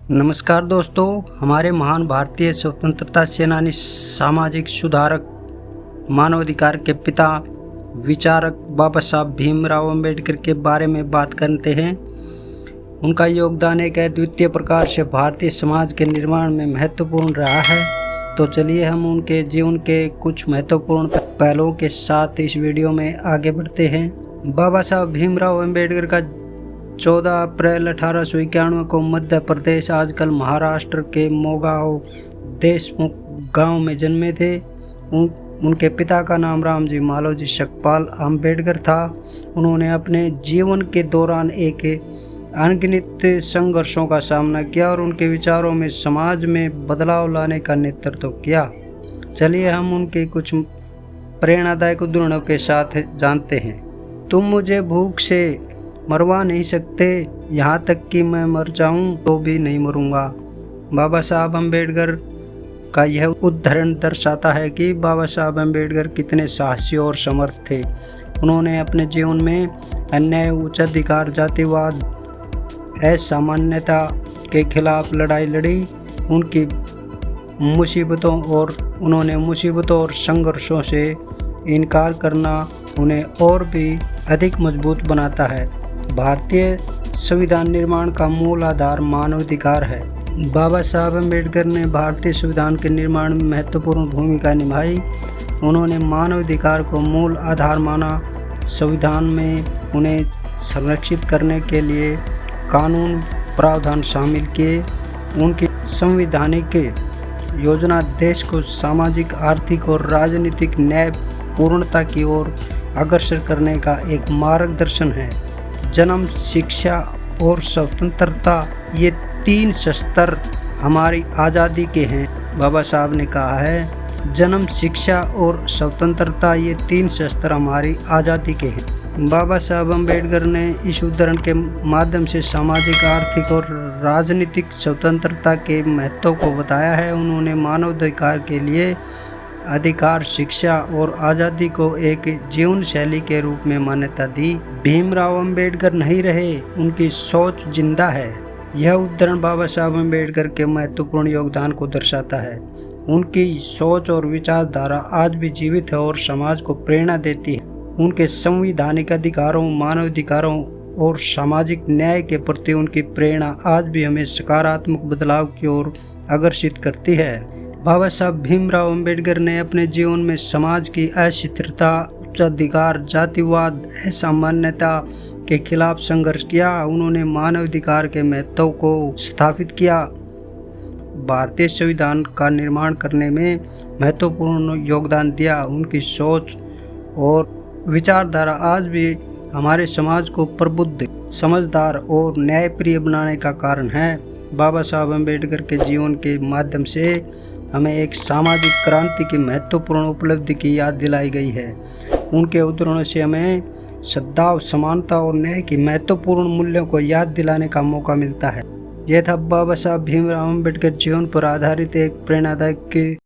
नमस्कार दोस्तों, हमारे महान भारतीय स्वतंत्रता सेनानी, सामाजिक सुधारक, मानवाधिकार के पिता, विचारक बाबा साहब भीमराव अंबेडकर के बारे में बात करते हैं। उनका योगदान एक अद्वितीय प्रकार से भारतीय समाज के निर्माण में महत्वपूर्ण रहा है। तो चलिए हम उनके जीवन के कुछ महत्वपूर्ण पहलुओं के साथ इस वीडियो में आगे बढ़ते हैं। बाबा साहब भीमराव अंबेडकर का 14 अप्रैल 1891 को मध्य प्रदेश, आजकल महाराष्ट्र के मोगांव देशमुख गांव में जन्मे थे। उनके पिता का नाम रामजी मालोजी शकपाल अंबेडकर था। उन्होंने अपने जीवन के दौरान एक अनगिनत संघर्षों का सामना किया और उनके विचारों में समाज में बदलाव लाने का नेतृत्व किया। चलिए हम उनके कुछ प्रेरणादायक उदाहरणों के साथ जानते हैं। तुम मुझे भूख से मरवा नहीं सकते, यहाँ तक कि मैं मर जाऊँ तो भी नहीं मरूंगा। बाबा साहब अम्बेडकर का यह उदाहरण दर्शाता है कि बाबा साहब अम्बेडकर कितने साहसी और समर्थ थे। उन्होंने अपने जीवन में अन्याय, उच्च अधिकार, जातिवाद, असामान्यता के खिलाफ लड़ाई लड़ी। उन्होंने मुसीबतों और संघर्षों से इनकार करना उन्हें और भी अधिक मजबूत बनाता है। भारतीय संविधान निर्माण का मूल आधार मानवाधिकार है। बाबा साहब अम्बेडकर ने भारतीय संविधान के निर्माण में महत्वपूर्ण भूमिका निभाई। उन्होंने मानवाधिकार को मूल आधार माना। संविधान में उन्हें संरक्षित करने के लिए कानून प्रावधान शामिल किए। उनकी संवैधानिक योजना देश को सामाजिक, आर्थिक और राजनीतिक न्याय पूर्णता की ओर अग्रसर करने का एक मार्गदर्शन है। जन्म, शिक्षा और स्वतंत्रता, ये तीन शस्त्र हमारी आज़ादी के हैं। बाबा साहब ने कहा है, जन्म, शिक्षा और स्वतंत्रता, ये तीन शस्त्र हमारी आज़ादी के हैं। बाबा साहब अम्बेडकर ने इस उदाहरण के माध्यम से सामाजिक, आर्थिक और राजनीतिक स्वतंत्रता के महत्व को बताया है। उन्होंने मानवाधिकार के लिए अधिकार, शिक्षा और आज़ादी को एक जीवन शैली के रूप में मान्यता दी। भीमराव अंबेडकर नहीं रहे, उनकी सोच जिंदा है। यह उदाहरण बाबा साहब अम्बेडकर के महत्वपूर्ण योगदान को दर्शाता है। उनकी सोच और विचारधारा आज भी जीवित है और समाज को प्रेरणा देती है। उनके संवैधानिक अधिकारों, मानवाधिकारों और सामाजिक न्याय के प्रति उनकी प्रेरणा आज भी हमें सकारात्मक बदलाव की ओर आकर्षित करती है। बाबा साहब भीमराव अंबेडकर ने अपने जीवन में समाज की अस्थिरता, उच्च अधिकार, जातिवाद, असामान्यता के खिलाफ संघर्ष किया। उन्होंने मानवाधिकार के महत्व को स्थापित किया। भारतीय संविधान का निर्माण करने में महत्वपूर्ण योगदान दिया। उनकी सोच और विचारधारा आज भी हमारे समाज को प्रबुद्ध, समझदार और न्यायप्रिय बनाने का कारण है। बाबा साहब अम्बेडकर के जीवन के माध्यम से हमें एक सामाजिक क्रांति की महत्वपूर्ण उपलब्धि की याद दिलाई गई है। उनके उदाहरणों से हमें सद्भाव, समानता और न्याय की महत्वपूर्ण मूल्यों को याद दिलाने का मौका मिलता है। यह था बाबा साहब भीमराव अम्बेडकर जीवन पर आधारित एक प्रेरणादायक